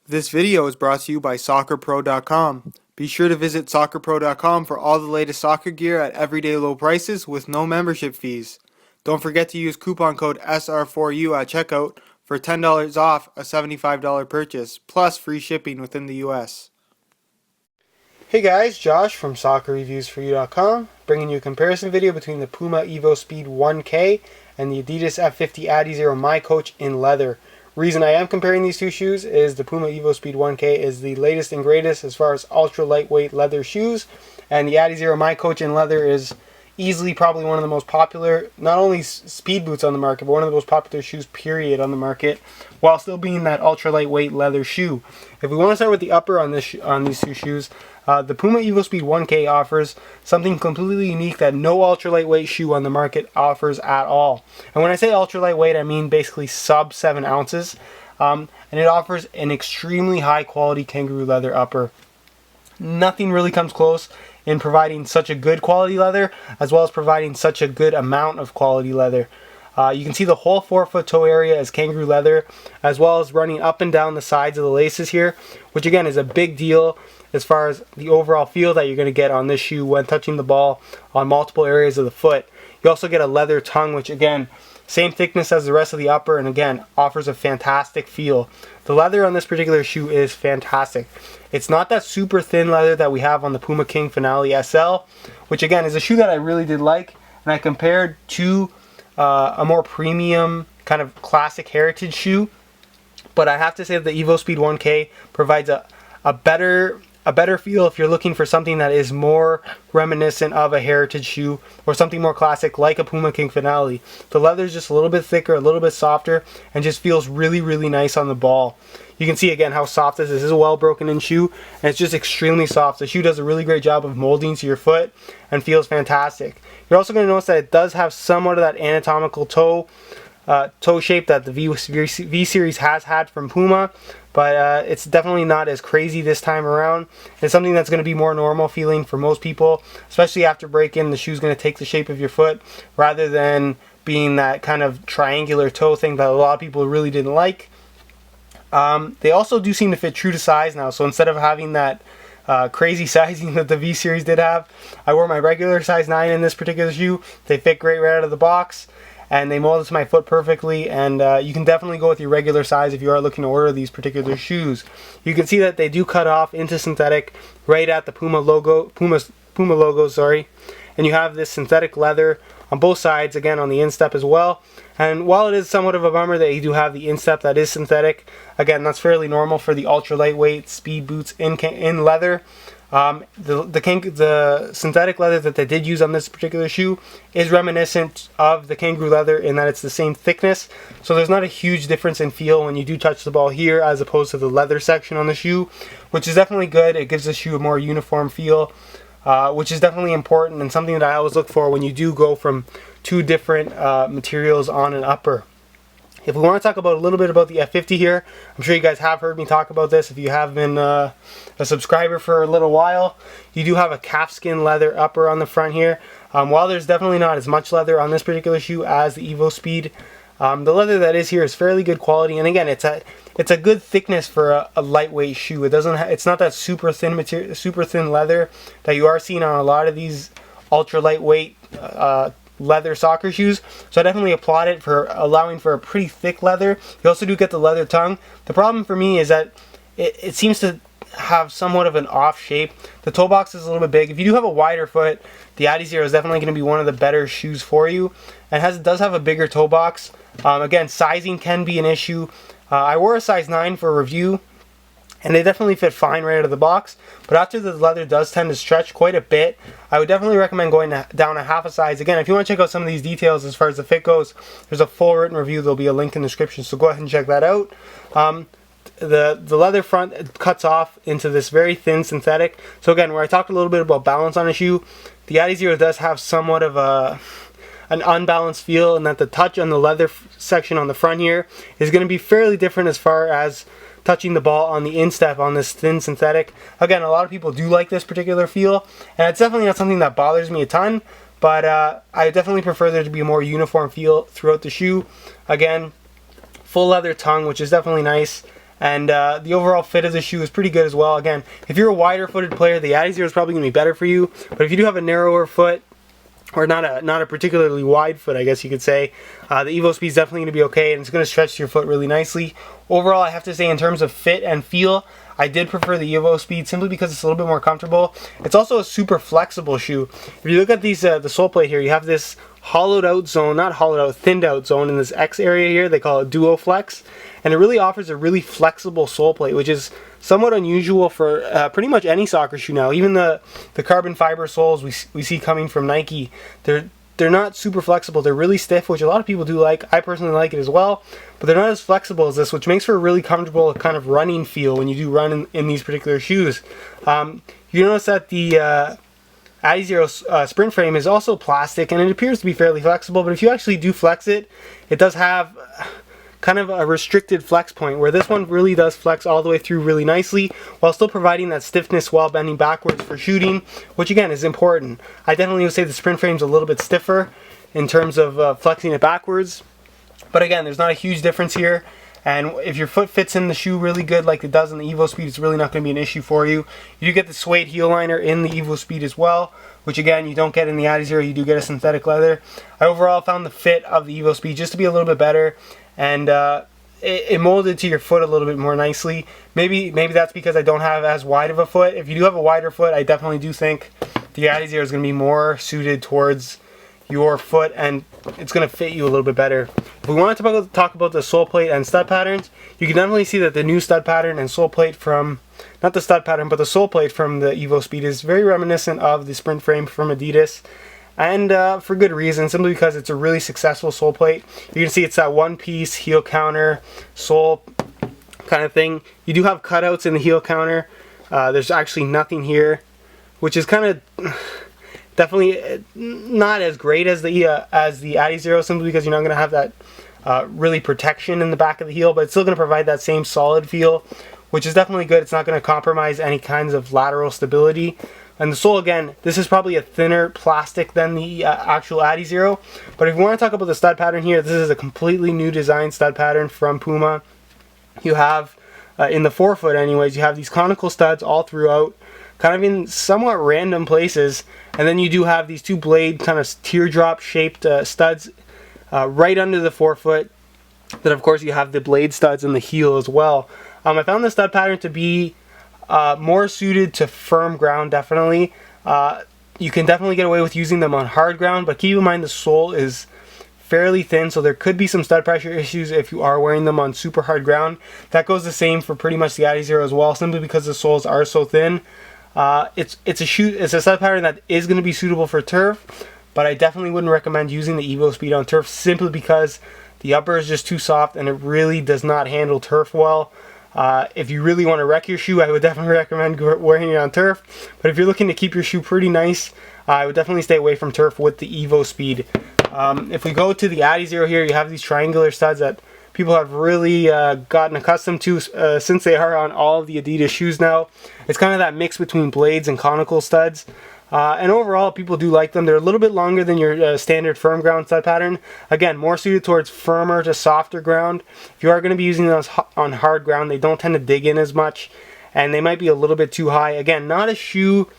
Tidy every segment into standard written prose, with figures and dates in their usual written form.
This video is brought to you by SoccerPro.com. Be sure to visit SoccerPro.com for all the latest soccer gear at everyday low prices with no membership fees. Don't forget to use coupon code SR4U at checkout for $10 off a $75 purchase, plus free shipping within the US. Hey guys, Josh from SoccerReviewsForYou.com, bringing you a comparison video between the Puma evoSPEED 1K and the Adidas F50 adizero miCoach in leather. Reason I am comparing these two shoes is the Puma evoSPEED 1K is the latest and greatest as far as ultra lightweight leather shoes, and the adizero miCoach in leather is easily probably one of the most popular, not only speed boots on the market, but one of the most popular shoes period on the market, while still being that ultra lightweight leather shoe. If we want to start with the upper on these two shoes, the Puma evoSPEED 1K offers something completely unique that no ultra lightweight shoe on the market offers at all. And when I say ultra lightweight, I mean basically sub 7 ounces. And it offers an extremely high quality kangaroo leather upper. Nothing really comes close in providing such a good quality leather, as well as providing such a good amount of quality leather. You can see the whole forefoot toe area is kangaroo leather, as well as running up and down the sides of the laces here, which again is a big deal as far as the overall feel that you're going to get on this shoe when touching the ball on multiple areas of the foot. You also get a leather tongue, which again, same thickness as the rest of the upper, and again, offers a fantastic feel. The leather on this particular shoe is fantastic. It's not that super thin leather that we have on the Puma King Finale SL, which again is a shoe that I really did like, and I compared to a more premium kind of classic heritage shoe. But I have to say that the evoSPEED 1K provides a better feel if you're looking for something that is more reminiscent of a heritage shoe or something more classic like a Puma King Finale. The leather is just a little bit thicker, a little bit softer, and just feels really, really nice on the ball. You can see again how soft this is. This is a well broken in shoe, and it's just extremely soft. The shoe does a really great job of molding to your foot and feels fantastic. You're also going to notice that it does have somewhat of that anatomical toe shape that the V series has had from Puma, but it's definitely not as crazy this time around. It's something that's going to be more normal feeling for most people, especially after break-in. The shoe's going to take the shape of your foot rather than being that kind of triangular toe thing that a lot of people really didn't like. They also do seem to fit true to size now, so instead of having that crazy sizing that the V series did have, I wore my regular size 9 in this particular shoe. They fit great right out of the box, and they molded to my foot perfectly, and you can definitely go with your regular size if you are looking to order these particular shoes. You can see that they do cut off into synthetic right at the Puma logo, and you have this synthetic leather on both sides, again on the instep as well. And while it is somewhat of a bummer that you do have the instep that is synthetic, again that's fairly normal for the ultra lightweight speed boots in leather. The synthetic leather that they did use on this particular shoe is reminiscent of the kangaroo leather in that it's the same thickness, so there's not a huge difference in feel when you do touch the ball here as opposed to the leather section on the shoe, which is definitely good. It gives the shoe a more uniform feel, which is definitely important and something that I always look for when you do go from two different materials on an upper. If we want to talk about a little bit about the F50 here, I'm sure you guys have heard me talk about this. If you have been a subscriber for a little while, you do have a calfskin leather upper on the front here. While there's definitely not as much leather on this particular shoe as the evoSPEED, the leather that is here is fairly good quality, and again, it's a good thickness for a lightweight shoe. It's not that super thin material, super thin leather that you are seeing on a lot of these ultra lightweight leather soccer shoes. So I definitely applaud it for allowing for a pretty thick leather. You also do get the leather tongue. The problem for me is that it seems to have somewhat of an off shape. The toe box is a little bit big. If you do have a wider foot, the adizero is definitely going to be one of the better shoes for you, and does have a bigger toe box. Again, sizing can be an issue. I wore a size 9 for a review, and they definitely fit fine right out of the box, but after the leather does tend to stretch quite a bit, I would definitely recommend going down a half a size. Again, if you want to check out some of these details as far as the fit goes, there's a full written review. There'll be a link in the description, so go ahead and check that out. The leather front cuts off into this very thin synthetic. So again, where I talked a little bit about balance on a shoe, the adizero does have somewhat of an unbalanced feel, in that the touch on the leather section on the front here is going to be fairly different as far as touching the ball on the instep on this thin synthetic. Again, a lot of people do like this particular feel, and it's definitely not something that bothers me a ton, but I definitely prefer there to be a more uniform feel throughout the shoe. Again, full leather tongue, which is definitely nice, And the overall fit of the shoe is pretty good as well. Again, if you're a wider footed player, the adizero is probably going to be better for you. But if you do have a narrower foot, or not a particularly wide foot, I guess you could say, the evoSPEED is definitely going to be okay, and it's going to stretch your foot really nicely. Overall, I have to say, in terms of fit and feel, I did prefer the evoSPEED simply because it's a little bit more comfortable. It's also a super flexible shoe. If you look at these, the Soleplate here, you have this hollowed out zone, not hollowed out, thinned out zone in this X area here. They call it Duo Flex, and it really offers a really flexible sole plate, which is somewhat unusual for pretty much any soccer shoe now. Even the carbon fiber soles we see coming from Nike, they're not super flexible. They're really stiff, which a lot of people do like. I personally like it as well, but they're not as flexible as this, which makes for a really comfortable kind of running feel when you do run in these particular shoes. You notice that the adizero sprint frame is also plastic, and it appears to be fairly flexible, but if you actually do flex it, it does have kind of a restricted flex point, where this one really does flex all the way through really nicely while still providing that stiffness while bending backwards for shooting, which again is important. I definitely would say the sprint frame's a little bit stiffer in terms of flexing it backwards, but again, there's not a huge difference here. And if your foot fits in the shoe really good like it does in the evoSPEED, it's really not going to be an issue for you. You do get the suede heel liner in the evoSPEED as well, which again, you don't get in the adizero. You do get a synthetic leather. I overall found the fit of the evoSPEED just to be a little bit better, and it molded to your foot a little bit more nicely. Maybe that's because I don't have as wide of a foot. If you do have a wider foot, I definitely do think the adizero is going to be more suited towards your foot, and it's going to fit you a little bit better. If we wanted to talk about the sole plate and stud patterns, you can definitely see that the new stud pattern and sole plate from, not the stud pattern, but the sole plate from the evoSPEED is very reminiscent of the sprint frame from Adidas, and for good reason, simply because it's a really successful sole plate. You can see it's that one piece heel counter sole kind of thing. You do have cutouts in the heel counter. There's actually nothing here, which is kind of definitely not as great as the adizero, simply because you're not going to have that really protection in the back of the heel, but it's still going to provide that same solid feel, which is definitely good. It's not going to compromise any kinds of lateral stability. And the sole, again, this is probably a thinner plastic than the actual adizero, but if you want to talk about the stud pattern here, this is a completely new design stud pattern from Puma. You have, in the forefoot anyways, you have these conical studs all throughout, kind of in somewhat random places, and then you do have these two blade kind of teardrop shaped studs right under the forefoot. Then of course you have the blade studs in the heel as well. I found the stud pattern to be more suited to firm ground, definitely. You can definitely get away with using them on hard ground, but keep in mind the sole is fairly thin, so there could be some stud pressure issues if you are wearing them on super hard ground. That goes the same for pretty much the adizero as well, simply because the soles are so thin. It's a stud pattern that is going to be suitable for turf, but I definitely wouldn't recommend using the evoSPEED on turf, simply because the upper is just too soft and it really does not handle turf well. If you really want to wreck your shoe, I would definitely recommend wearing it on turf, but if you're looking to keep your shoe pretty nice, I would definitely stay away from turf with the evoSPEED. If we go to the adizero here, you have these triangular studs that people have really gotten accustomed to since they are on all of the Adidas shoes now. It's kind of that mix between blades and conical studs. And overall, people do like them. They're a little bit longer than your standard firm ground stud pattern. Again, more suited towards firmer to softer ground. If you are going to be using those on hard ground, they don't tend to dig in as much, and they might be a little bit too high. Again, not a shoe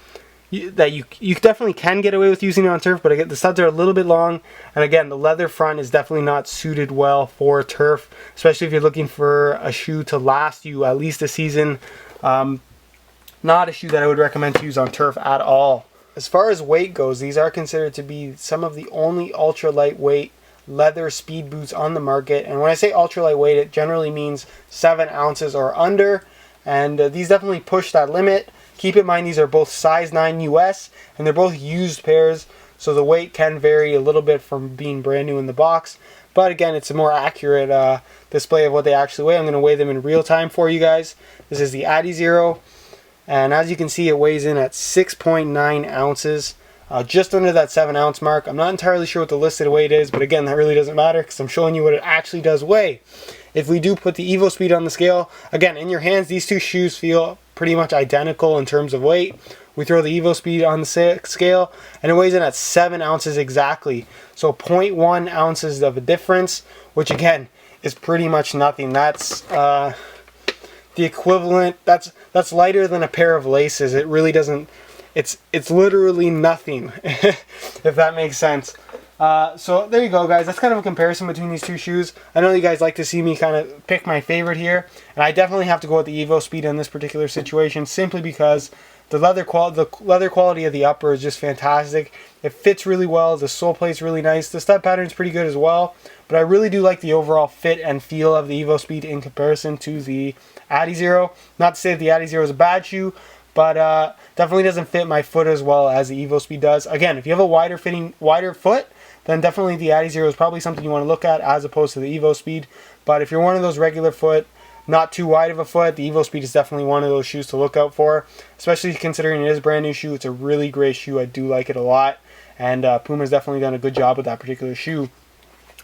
that you definitely can get away with using it on turf, but again, the studs are a little bit long, and again, the leather front is definitely not suited well for turf, especially if you're looking for a shoe to last you at least a season. Not a shoe that I would recommend to use on turf at all. As far as weight goes, these are considered to be some of the only ultra lightweight leather speed boots on the market, and when I say ultra lightweight, it generally means 7 ounces or under, and these definitely push that limit. Keep in mind these are both size 9 US, and they're both used pairs, so the weight can vary a little bit from being brand new in the box, but again, it's a more accurate display of what they actually weigh. I'm going to weigh them in real time for you guys. This is the adizero, and as you can see, it weighs in at 6.9 ounces, just under that 7 ounce mark. I'm not entirely sure what the listed weight is, but again, that really doesn't matter because I'm showing you what it actually does weigh. If we do put the evoSPEED on the scale, again, in your hands, these two shoes feel pretty much identical in terms of weight. We throw the evoSPEED on the scale, and it weighs in at 7 ounces exactly. So 0.1 ounces of a difference, which again, is pretty much nothing. That's the equivalent. That's lighter than a pair of laces. It really doesn't. It's literally nothing, if that makes sense. So there you go, guys. That's kind of a comparison between these two shoes. I know you guys like to see me kind of pick my favorite here, and I definitely have to go with the evoSPEED in this particular situation, simply because the leather quality of the upper is just fantastic. It fits really well. The sole plate's really nice. The stud pattern's pretty good as well. But I really do like the overall fit and feel of the evoSPEED in comparison to the adizero. Not to say that the adizero is a bad shoe, but definitely doesn't fit my foot as well as the evoSPEED does. Again, if you have a wider foot, then definitely the adizero is probably something you want to look at as opposed to the evoSPEED. But if you're one of those regular foot, not too wide of a foot, the evoSPEED is definitely one of those shoes to look out for, especially considering it is a brand new shoe. It's a really great shoe. I do like it a lot, and Puma's definitely done a good job with that particular shoe.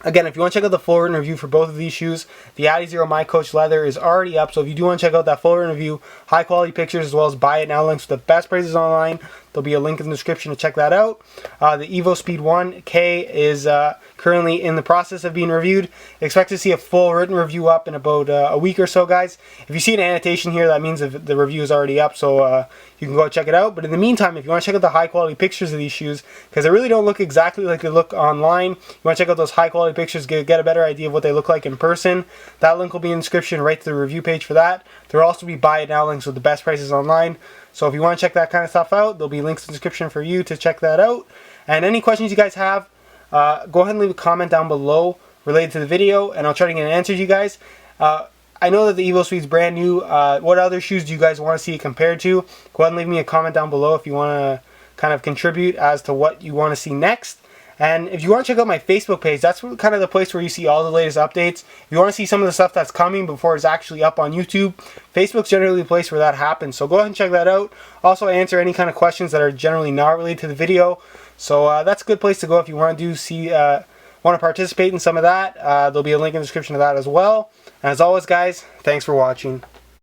Again, if you want to check out the full written review for both of these shoes, the adizero miCoach leather is already up. So if you do want to check out that full written review, high quality pictures, as well as buy it now links with the best prices online, there'll be a link in the description to check that out. The evoSPEED 1K is currently in the process of being reviewed. Expect to see a full written review up in about a week or so, guys. If you see an annotation here, that means that the review is already up, so you can go check it out. But in the meantime, if you want to check out the high quality pictures of these shoes, because they really don't look exactly like they look online, you want to check out those high quality pictures, get a better idea of what they look like in person. That link will be in the description right to the review page for that. There will also be buy it now links with the best prices online. So if you want to check that kind of stuff out, there'll be links in the description for you to check that out. And any questions you guys have, go ahead and leave a comment down below related to the video, and I'll try to get an answer to you guys. I know that the evoSPEED is brand new. What other shoes do you guys want to see it compared to? Go ahead and leave me a comment down below if you want to kind of contribute as to what you want to see next. And if you want to check out my Facebook page, that's kind of the place where you see all the latest updates. If you want to see some of the stuff that's coming before it's actually up on YouTube, Facebook's generally the place where that happens. So go ahead and check that out. Also, I answer any kind of questions that are generally not related to the video. So that's a good place to go if you want to want to participate in some of that. There'll be a link in the description of that as well. And as always, guys, thanks for watching.